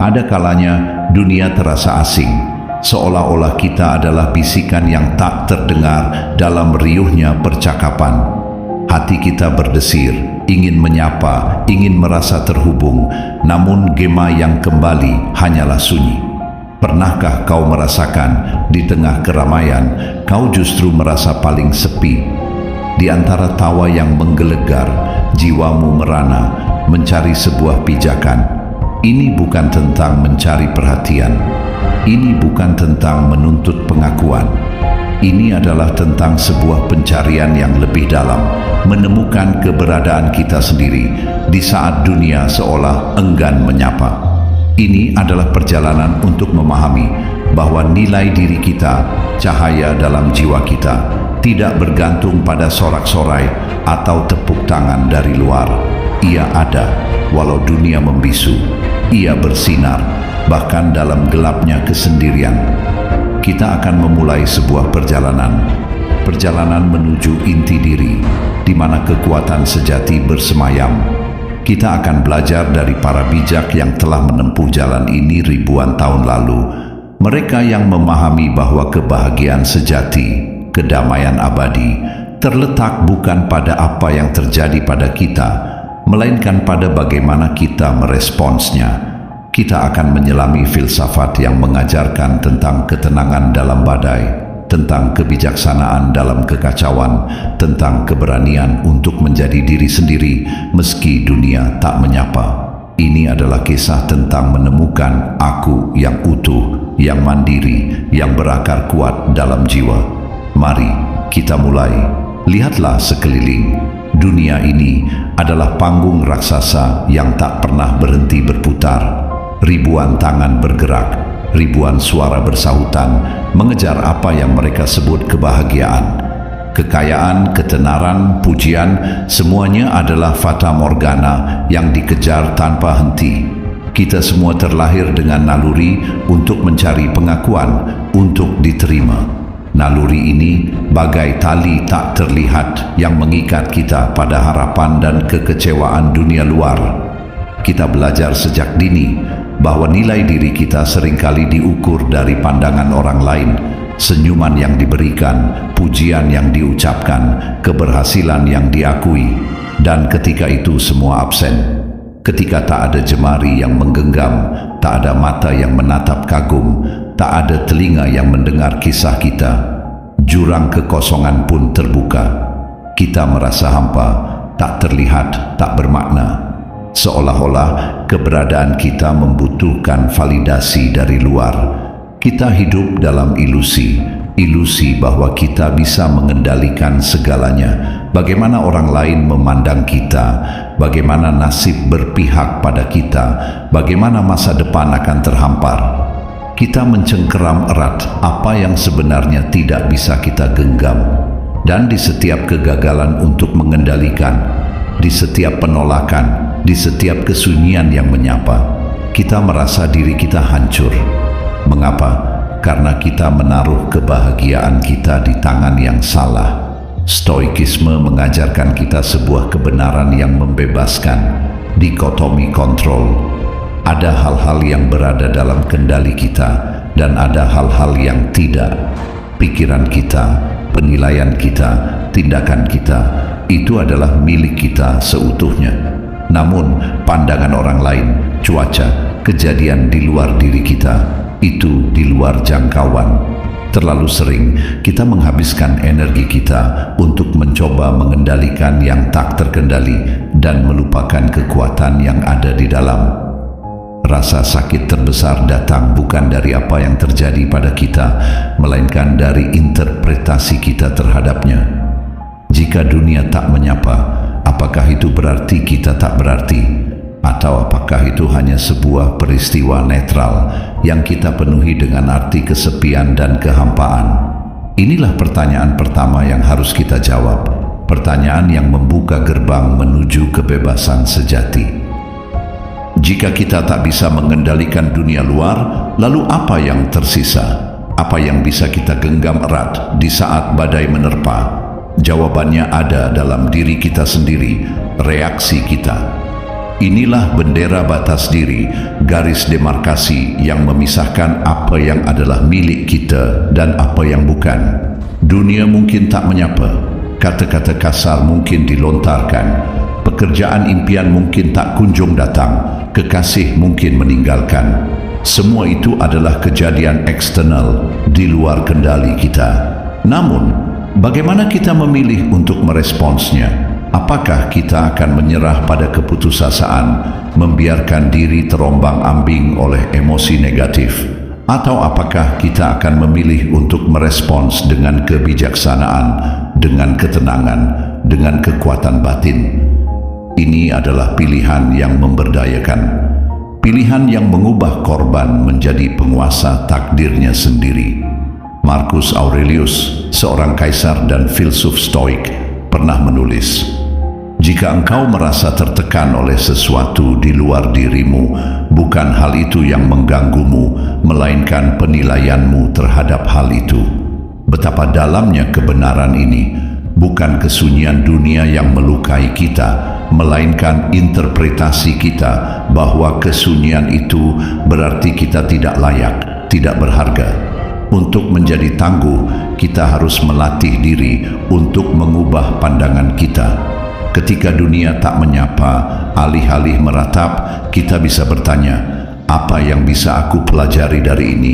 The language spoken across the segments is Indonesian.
Ada kalanya dunia terasa asing, seolah-olah kita adalah bisikan yang tak terdengar dalam riuhnya percakapan. Hati kita berdesir, ingin menyapa, ingin merasa terhubung, namun gema yang kembali hanyalah sunyi. Pernahkah kau merasakan di tengah keramaian, kau justru merasa paling sepi? Di antara tawa yang menggelegar, jiwamu merana, mencari sebuah pijakan. Ini bukan tentang mencari perhatian. Ini bukan tentang menuntut pengakuan. Ini adalah tentang sebuah pencarian yang lebih dalam, menemukan keberadaan kita sendiri di saat dunia seolah enggan menyapa. Ini adalah perjalanan untuk memahami bahwa nilai diri kita, cahaya dalam jiwa kita, tidak bergantung pada sorak-sorai atau tepuk tangan dari luar. Ia ada, walau dunia membisu. Ia bersinar, bahkan dalam gelapnya kesendirian. Kita akan memulai sebuah perjalanan menuju inti diri, di mana kekuatan sejati bersemayam. Kita akan belajar dari para bijak yang telah menempuh jalan ini ribuan tahun lalu. Mereka yang memahami bahwa kebahagiaan sejati, kedamaian abadi, terletak bukan pada apa yang terjadi pada kita, melainkan pada bagaimana kita meresponsnya. Kita akan menyelami filsafat yang mengajarkan tentang ketenangan dalam badai, tentang kebijaksanaan dalam kekacauan, tentang keberanian untuk menjadi diri sendiri meski dunia tak menyapa. Ini adalah kisah tentang menemukan aku yang utuh, yang mandiri, yang berakar kuat dalam jiwa. Mari kita mulai. Lihatlah sekeliling. Dunia ini adalah panggung raksasa yang tak pernah berhenti berputar. Ribuan tangan bergerak, ribuan suara bersahutan, mengejar apa yang mereka sebut kebahagiaan. Kekayaan, ketenaran, pujian, semuanya adalah fata morgana yang dikejar tanpa henti. Kita semua terlahir dengan naluri untuk mencari pengakuan, untuk diterima. Naluri ini bagai tali tak terlihat yang mengikat kita pada harapan dan kekecewaan dunia luar. Kita belajar sejak dini bahwa nilai diri kita seringkali diukur dari pandangan orang lain, senyuman yang diberikan, pujian yang diucapkan, keberhasilan yang diakui. Dan ketika itu semua absen, ketika tak ada jemari yang menggenggam, tak ada mata yang menatap kagum, tak ada telinga yang mendengar kisah kita, jurang kekosongan pun terbuka. Kita merasa hampa, tak terlihat, tak bermakna. Seolah-olah keberadaan kita membutuhkan validasi dari luar. Kita hidup dalam ilusi bahwa kita bisa mengendalikan segalanya. Bagaimana orang lain memandang kita, bagaimana nasib berpihak pada kita, bagaimana masa depan akan terhampar. Kita mencengkeram erat apa yang sebenarnya tidak bisa kita genggam. Dan di setiap kegagalan untuk mengendalikan, di setiap penolakan, di setiap kesunyian yang menyapa, kita merasa diri kita hancur. Mengapa? Karena kita menaruh kebahagiaan kita di tangan yang salah. Stoikisme mengajarkan kita sebuah kebenaran yang membebaskan, dikotomi kontrol. Ada hal-hal yang berada dalam kendali kita dan ada hal-hal yang tidak. Pikiran kita, penilaian kita, tindakan kita, itu adalah milik kita seutuhnya. Namun, pandangan orang lain, cuaca, kejadian di luar diri kita, itu di luar jangkauan. Terlalu sering kita menghabiskan energi kita untuk mencoba mengendalikan yang tak terkendali dan melupakan kekuatan yang ada di dalam. Rasa sakit terbesar datang bukan dari apa yang terjadi pada kita, melainkan dari interpretasi kita terhadapnya. Jika dunia tak menyapa, apakah itu berarti kita tak berarti? Atau apakah itu hanya sebuah peristiwa netral yang kita penuhi dengan arti kesepian dan kehampaan? Inilah pertanyaan pertama yang harus kita jawab. Pertanyaan yang membuka gerbang menuju kebebasan sejati. Jika kita tak bisa mengendalikan dunia luar, lalu apa yang tersisa? Apa yang bisa kita genggam erat di saat badai menerpa? Jawabannya ada dalam diri kita sendiri, reaksi kita. Inilah bendera batas diri, garis demarkasi yang memisahkan apa yang adalah milik kita dan apa yang bukan. Dunia mungkin tak menyapa, kata-kata kasar mungkin dilontarkan, pekerjaan impian mungkin tak kunjung datang, kekasih mungkin meninggalkan. Semua itu adalah kejadian eksternal di luar kendali kita. Namun, bagaimana kita memilih untuk meresponsnya? Apakah kita akan menyerah pada keputusasaan, membiarkan diri terombang-ambing oleh emosi negatif? Atau apakah kita akan memilih untuk merespons dengan kebijaksanaan, dengan ketenangan, dengan kekuatan batin? Ini adalah pilihan yang memberdayakan, pilihan yang mengubah korban menjadi penguasa takdirnya sendiri. Marcus Aurelius, seorang kaisar dan filsuf Stoik, pernah menulis, "Jika engkau merasa tertekan oleh sesuatu di luar dirimu, bukan hal itu yang mengganggumu, melainkan penilaianmu terhadap hal itu." Betapa dalamnya kebenaran ini, bukan kesunyian dunia yang melukai kita, melainkan interpretasi kita bahwa kesunyian itu berarti kita tidak layak, tidak berharga. Untuk menjadi tangguh, kita harus melatih diri untuk mengubah pandangan kita. Ketika dunia tak menyapa, alih-alih meratap, kita bisa bertanya, apa yang bisa aku pelajari dari ini?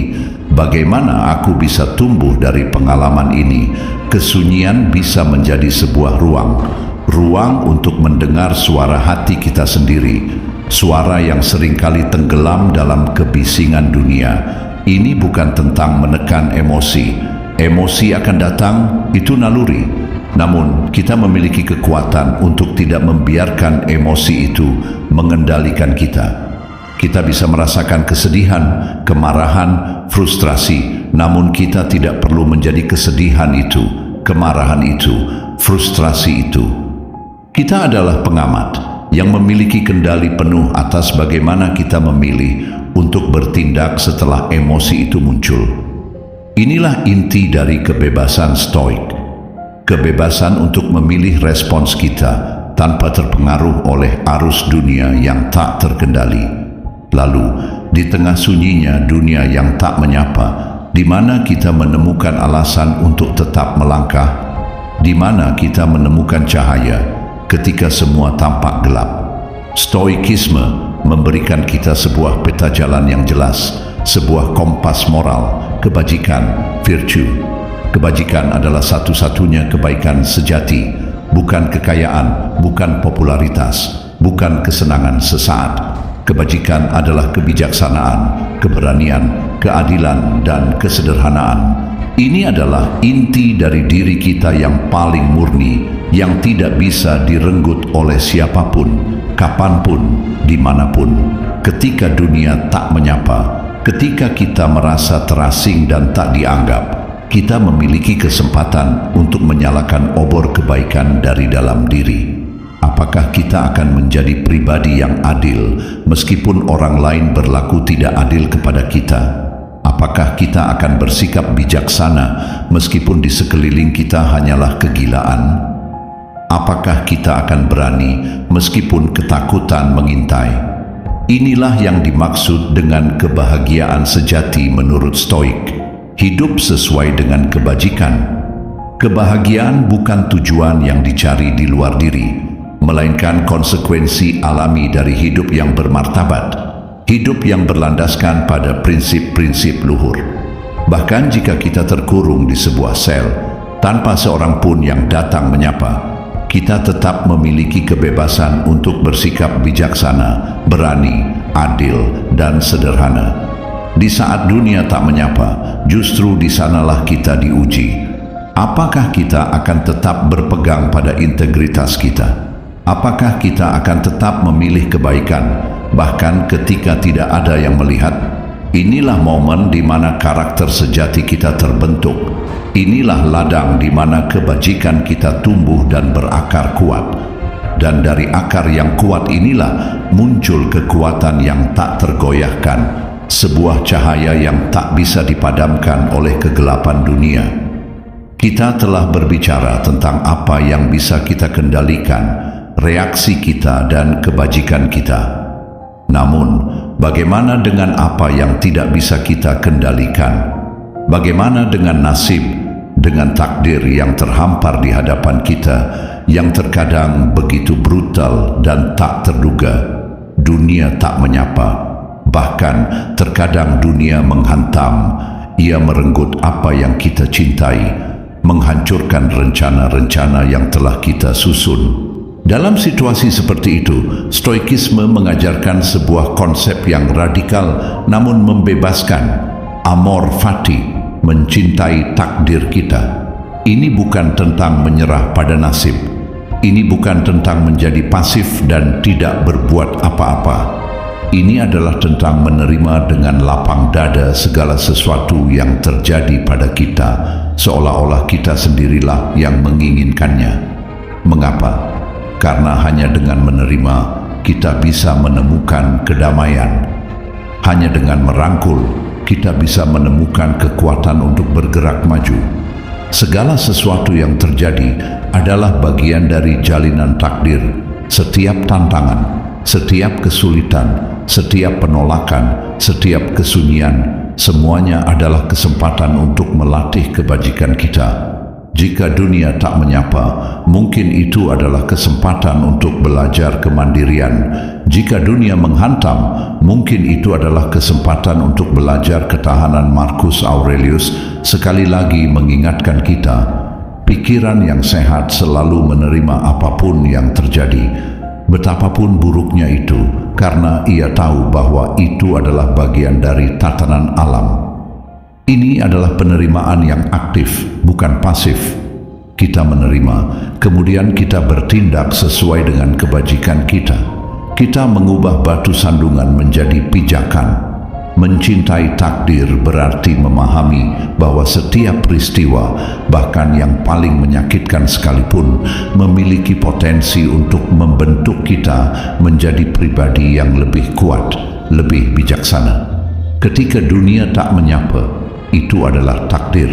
Bagaimana aku bisa tumbuh dari pengalaman ini? Kesunyian bisa menjadi sebuah ruang untuk mendengar suara hati kita sendiri, suara yang seringkali tenggelam dalam kebisingan dunia. Ini bukan tentang menekan emosi. Emosi akan datang, itu naluri. Namun, kita memiliki kekuatan untuk tidak membiarkan emosi itu mengendalikan kita. Kita bisa merasakan kesedihan, kemarahan, frustrasi, namun kita tidak perlu menjadi kesedihan itu, kemarahan itu, frustrasi itu. Kita adalah pengamat yang memiliki kendali penuh atas bagaimana kita memilih untuk bertindak setelah emosi itu muncul. Inilah inti dari kebebasan Stoik. Kebebasan untuk memilih respons kita tanpa terpengaruh oleh arus dunia yang tak terkendali. Lalu, di tengah sunyinya dunia yang tak menyapa, di mana kita menemukan alasan untuk tetap melangkah, di mana kita menemukan cahaya ketika semua tampak gelap. Stoikisme memberikan kita sebuah peta jalan yang jelas, sebuah kompas moral, kebajikan, virtue. Kebajikan adalah satu-satunya kebaikan sejati, bukan kekayaan, bukan popularitas, bukan kesenangan sesaat. Kebajikan adalah kebijaksanaan, keberanian, keadilan, dan kesederhanaan. Ini adalah inti dari diri kita yang paling murni, yang tidak bisa direnggut oleh siapapun, kapanpun, dimanapun. Ketika dunia tak menyapa, ketika kita merasa terasing dan tak dianggap, kita memiliki kesempatan untuk menyalakan obor kebaikan dari dalam diri. Apakah kita akan menjadi pribadi yang adil meskipun orang lain berlaku tidak adil kepada kita? Apakah kita akan bersikap bijaksana meskipun di sekeliling kita hanyalah kegilaan? Apakah kita akan berani meskipun ketakutan mengintai? Inilah yang dimaksud dengan kebahagiaan sejati menurut Stoik. Hidup sesuai dengan kebajikan. Kebahagiaan bukan tujuan yang dicari di luar diri, melainkan konsekuensi alami dari hidup yang bermartabat, hidup yang berlandaskan pada prinsip-prinsip luhur. Bahkan jika kita terkurung di sebuah sel, tanpa seorang pun yang datang menyapa, kita tetap memiliki kebebasan untuk bersikap bijaksana, berani, adil, dan sederhana. Di saat dunia tak menyapa, justru di sanalah kita diuji. Apakah kita akan tetap berpegang pada integritas kita? Apakah kita akan tetap memilih kebaikan, bahkan ketika tidak ada yang melihat? Inilah momen di mana karakter sejati kita terbentuk. Inilah ladang di mana kebajikan kita tumbuh dan berakar kuat. Dan dari akar yang kuat inilah muncul kekuatan yang tak tergoyahkan, sebuah cahaya yang tak bisa dipadamkan oleh kegelapan dunia. Kita telah berbicara tentang apa yang bisa kita kendalikan, reaksi kita, dan kebajikan kita. Namun, bagaimana dengan apa yang tidak bisa kita kendalikan? Bagaimana dengan nasib, dengan takdir yang terhampar di hadapan kita, yang terkadang begitu brutal dan tak terduga? Dunia tak menyapa, bahkan terkadang dunia menghantam. Ia merenggut apa yang kita cintai, menghancurkan rencana-rencana yang telah kita susun. Dalam situasi seperti itu, Stoikisme mengajarkan sebuah konsep yang radikal namun membebaskan. Amor fati, mencintai takdir kita. Ini bukan tentang menyerah pada nasib. Ini bukan tentang menjadi pasif dan tidak berbuat apa-apa. Ini adalah tentang menerima dengan lapang dada segala sesuatu yang terjadi pada kita, seolah-olah kita sendirilah yang menginginkannya. Mengapa? Karena hanya dengan menerima, kita bisa menemukan kedamaian. Hanya dengan merangkul, kita bisa menemukan kekuatan untuk bergerak maju. Segala sesuatu yang terjadi adalah bagian dari jalinan takdir. Setiap tantangan, setiap kesulitan, setiap penolakan, setiap kesunyian, semuanya adalah kesempatan untuk melatih kebajikan kita. Jika dunia tak menyapa, mungkin itu adalah kesempatan untuk belajar kemandirian. Jika dunia menghantam, mungkin itu adalah kesempatan untuk belajar ketahanan. Marcus Aurelius sekali lagi mengingatkan kita, pikiran yang sehat selalu menerima apapun yang terjadi, betapapun buruknya itu, karena ia tahu bahwa itu adalah bagian dari tatanan alam. Ini adalah penerimaan yang aktif, bukan pasif. Kita menerima, kemudian kita bertindak sesuai dengan kebajikan kita. Kita mengubah batu sandungan menjadi pijakan. Mencintai takdir berarti memahami bahwa setiap peristiwa, bahkan yang paling menyakitkan sekalipun, memiliki potensi untuk membentuk kita menjadi pribadi yang lebih kuat, lebih bijaksana. Ketika dunia tak menyapa, itu adalah takdir,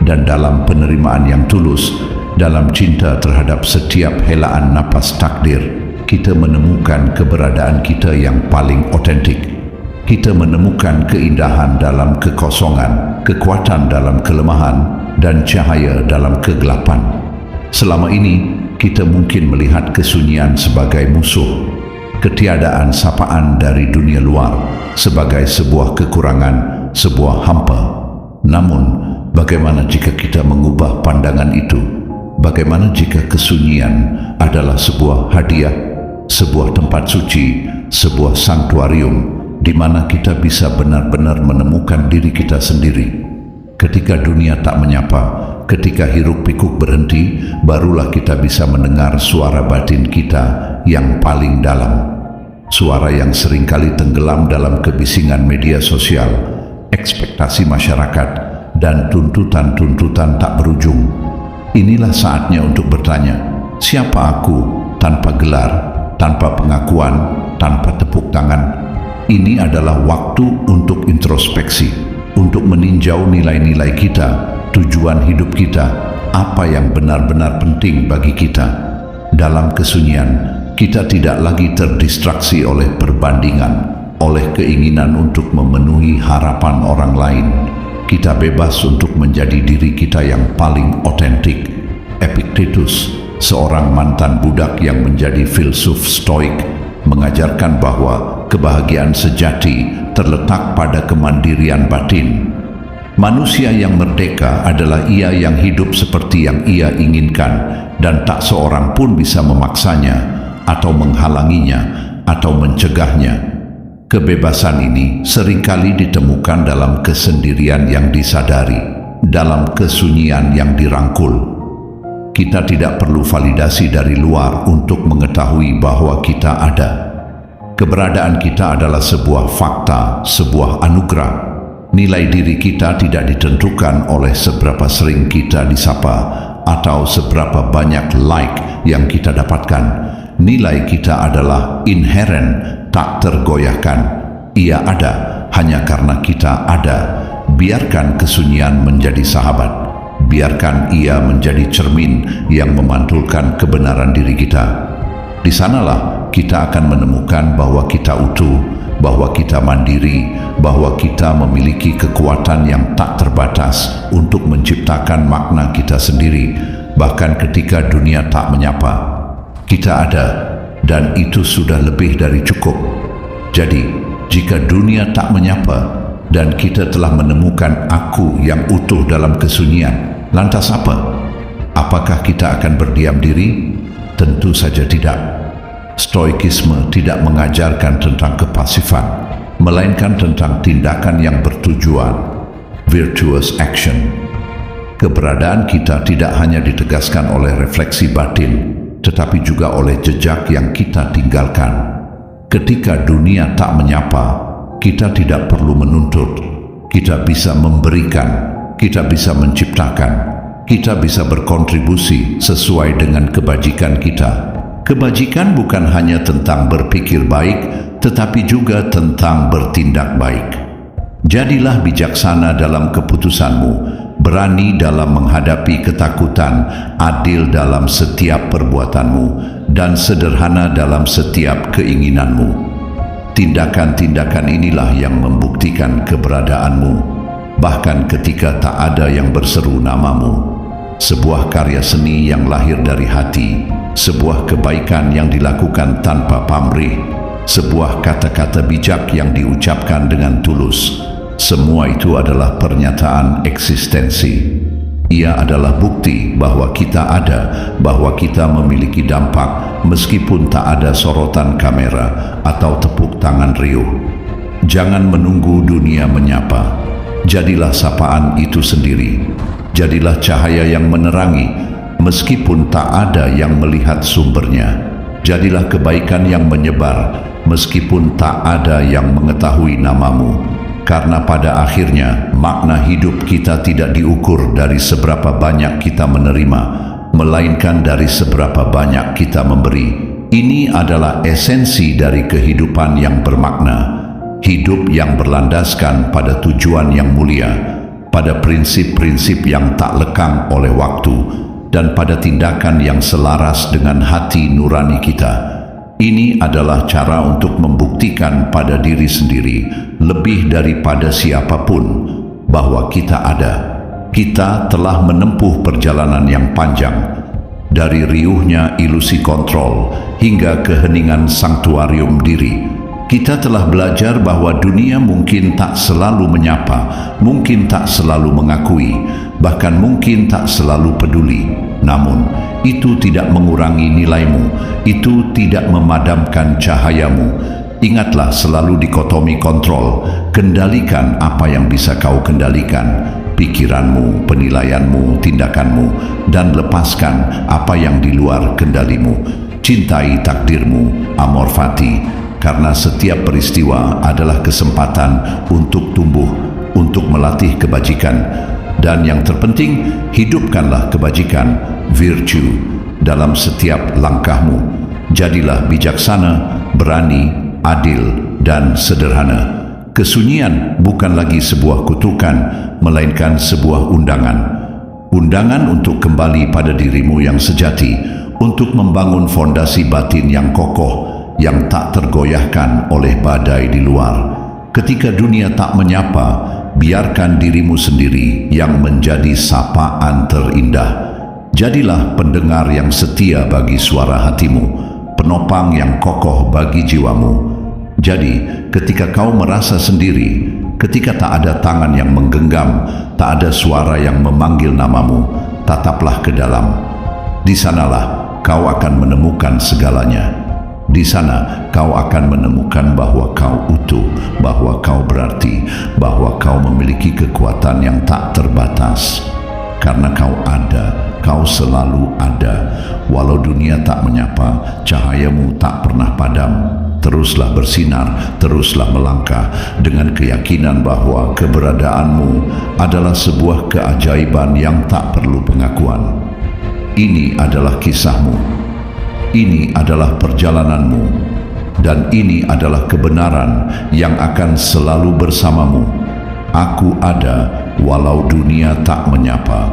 dan dalam penerimaan yang tulus, dalam cinta terhadap setiap helaan napas takdir, kita menemukan keberadaan kita yang paling otentik. Kita menemukan keindahan dalam kekosongan, kekuatan dalam kelemahan, dan cahaya dalam kegelapan. Selama ini, kita mungkin melihat kesunyian sebagai musuh, ketiadaan sapaan dari dunia luar sebagai sebuah kekurangan, sebuah hampa. Namun, bagaimana jika kita mengubah pandangan itu? Bagaimana jika kesunyian adalah sebuah hadiah, sebuah tempat suci, sebuah sanktuarium, di mana kita bisa benar-benar menemukan diri kita sendiri? Ketika dunia tak menyapa, ketika hiruk pikuk berhenti, barulah kita bisa mendengar suara batin kita yang paling dalam. Suara yang seringkali tenggelam dalam kebisingan media sosial, ekspektasi masyarakat, dan tuntutan-tuntutan tak berujung. Inilah saatnya untuk bertanya, siapa aku tanpa gelar, tanpa pengakuan, tanpa tepuk tangan? Ini adalah waktu untuk introspeksi, untuk meninjau nilai-nilai kita, tujuan hidup kita, apa yang benar-benar penting bagi kita. Dalam kesunyian, kita tidak lagi terdistraksi oleh perbandingan, oleh keinginan untuk memenuhi harapan orang lain. Kita bebas untuk menjadi diri kita yang paling otentik. Epictetus, seorang mantan budak yang menjadi filsuf Stoik, mengajarkan bahwa kebahagiaan sejati terletak pada kemandirian batin. Manusia yang merdeka adalah ia yang hidup seperti yang ia inginkan, dan tak seorang pun bisa memaksanya, atau menghalanginya, atau mencegahnya. Kebebasan ini seringkali ditemukan dalam kesendirian yang disadari, dalam kesunyian yang dirangkul. Kita tidak perlu validasi dari luar untuk mengetahui bahwa kita ada. Keberadaan kita adalah sebuah fakta, sebuah anugerah. Nilai diri kita tidak ditentukan oleh seberapa sering kita disapa atau seberapa banyak like yang kita dapatkan. Nilai kita adalah inheren, tak tergoyahkan. Ia ada hanya karena kita ada. Biarkan kesunyian menjadi sahabat. Biarkan ia menjadi cermin yang memantulkan kebenaran diri kita. Di sanalah kita akan menemukan bahwa kita utuh, bahwa kita mandiri, bahwa kita memiliki kekuatan yang tak terbatas untuk menciptakan makna kita sendiri, bahkan ketika dunia tak menyapa. Kita ada, dan itu sudah lebih dari cukup. Jadi, jika dunia tak menyapa, dan kita telah menemukan aku yang utuh dalam kesunyian, lantas apa? Apakah kita akan berdiam diri? Tentu saja tidak. Stoikisme tidak mengajarkan tentang kepasifan, melainkan tentang tindakan yang bertujuan, virtuous action. Keberadaan kita tidak hanya ditegaskan oleh refleksi batin, tetapi juga oleh jejak yang kita tinggalkan. Ketika dunia tak menyapa, kita tidak perlu menuntut, kita bisa memberikan, kita bisa menciptakan, kita bisa berkontribusi sesuai dengan kebajikan kita. Kebajikan bukan hanya tentang berpikir baik, tetapi juga tentang bertindak baik. Jadilah bijaksana dalam keputusanmu, berani dalam menghadapi ketakutan, adil dalam setiap perbuatanmu, dan sederhana dalam setiap keinginanmu. Tindakan-tindakan inilah yang membuktikan keberadaanmu, bahkan ketika tak ada yang berseru namamu. Sebuah karya seni yang lahir dari hati, sebuah kebaikan yang dilakukan tanpa pamrih, sebuah kata-kata bijak yang diucapkan dengan tulus. Semua itu adalah pernyataan eksistensi. Ia adalah bukti bahwa kita ada, bahwa kita memiliki dampak, meskipun tak ada sorotan kamera atau tepuk tangan riuh. Jangan menunggu dunia menyapa. Jadilah sapaan itu sendiri. Jadilah cahaya yang menerangi, meskipun tak ada yang melihat sumbernya. Jadilah kebaikan yang menyebar, meskipun tak ada yang mengetahui namamu. Karena pada akhirnya, makna hidup kita tidak diukur dari seberapa banyak kita menerima, melainkan dari seberapa banyak kita memberi. Ini adalah esensi dari kehidupan yang bermakna. Hidup yang berlandaskan pada tujuan yang mulia, pada prinsip-prinsip yang tak lekang oleh waktu, dan pada tindakan yang selaras dengan hati nurani kita. Ini adalah cara untuk membuktikan pada diri sendiri, lebih daripada siapapun, bahwa kita ada. Kita telah menempuh perjalanan yang panjang, dari riuhnya ilusi kontrol hingga keheningan sanktuarium diri. Kita telah belajar bahwa dunia mungkin tak selalu menyapa, mungkin tak selalu mengakui, bahkan mungkin tak selalu peduli. Namun, itu tidak mengurangi nilaimu, itu tidak memadamkan cahayamu. Ingatlah selalu dikotomi kontrol, kendalikan apa yang bisa kau kendalikan, pikiranmu, penilaianmu, tindakanmu, dan lepaskan apa yang di luar kendalimu. Cintai takdirmu, amor fati, karena setiap peristiwa adalah kesempatan untuk tumbuh, untuk melatih kebajikan. Dan yang terpenting, hidupkanlah kebajikan, virtue, dalam setiap langkahmu. Jadilah bijaksana, berani, adil, dan sederhana. Kesunyian bukan lagi sebuah kutukan, melainkan sebuah undangan. Undangan untuk kembali pada dirimu yang sejati, untuk membangun fondasi batin yang kokoh, yang tak tergoyahkan oleh badai di luar. Ketika dunia tak menyapa, biarkan dirimu sendiri yang menjadi sapaan terindah. Jadilah pendengar yang setia bagi suara hatimu, penopang yang kokoh bagi jiwamu. Jadi, ketika kau merasa sendiri, ketika tak ada tangan yang menggenggam, tak ada suara yang memanggil namamu, tataplah ke dalam. Di sanalah kau akan menemukan segalanya. Di sana kau akan menemukan bahwa kau utuh, bahwa kau berarti, bahwa kau memiliki kekuatan yang tak terbatas. Karena kau ada, kau selalu ada. Walau dunia tak menyapa, cahayamu tak pernah padam. Teruslah bersinar, teruslah melangkah dengan keyakinan bahwa keberadaanmu adalah sebuah keajaiban yang tak perlu pengakuan. Ini adalah kisahmu. Ini adalah perjalananmu, dan ini adalah kebenaran yang akan selalu bersamamu. Aku ada walau dunia tak menyapa.